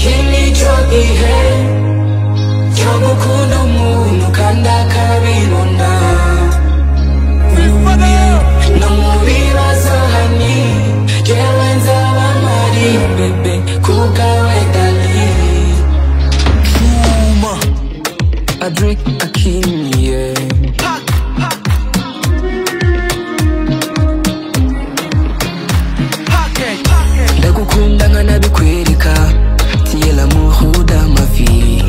Ikini chogihe Chogukunda umuntu kandi akabibona No mubibazo hani jewe nzaba mpari bebe kubwawe dali Fuma I drink Akini yeah Ndagukunda nkanabikwereka tiye l'amour dans ma vie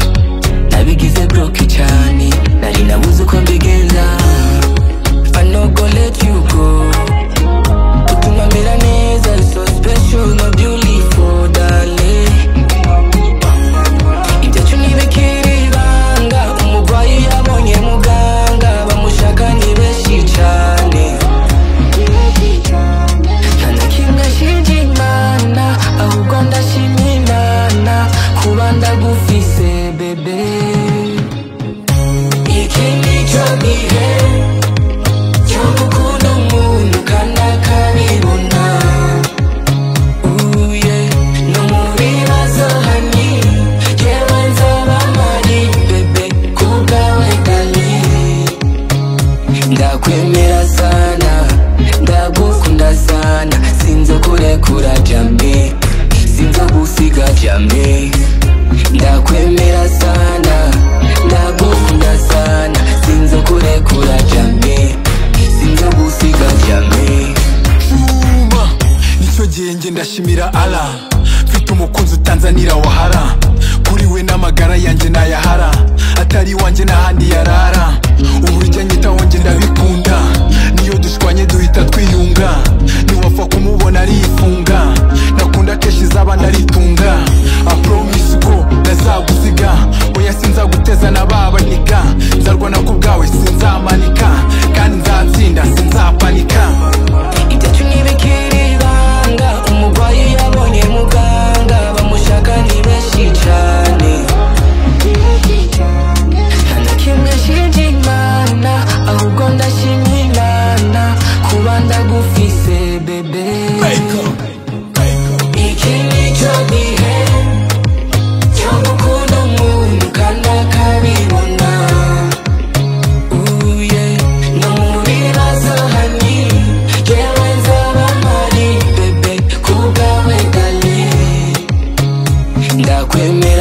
nabigize broke cyane nari nabuze uko mbigenza I no go let you go utuma mera neza so special no beautiful darling ibyacu ntibikiri ibanga umurwayi yabonye muganga bamushaka ni benshi cyane nta kimwe ashinja Imana ahubwo ndashimye Imana kuba ndagufise bebe iki nicyo gihe cyo gukunda umuntu kandi akabibona no mu bibazo hani jewe nzaba mpari bebe kubwawe dali ndakwemera sana ndagukunda sana sinzokurekura jamais sinzogusiga jamais ndakwemera sana ndagukunda sana sinzokurekura jamais sinzogusiga jamais Fuma nicyo gihe nge ndashimira Allah mfite umukunzi utanzanira wahara kuri we n'amagara yanjye nayahara atari wanjye n'ahandi yarara uburyo nyitaho nge ndabikunda niyo dushwanye duhita twiyunga niwapfa kumubona arifunga nakunda kenshi zaba naritunga I promise ko nazagusiga oya sinzaguteza n'ababaniga nzarwana ku bwawe sinzamanika kandi nzatsinda sinzapanika ibyacu ntibikiri ibanga umurwayi yabonye muganga bamushaka ni benshi cyane nta na kimwe ashinja Imana ahubwo ndashimye Imana kuba ndagufise bebe iki nicyo gihe cyo gukunda umuntu kandi akabibona no mu bibazo hani jewe nzaba mpari bebe kubwawe dali ndakwemera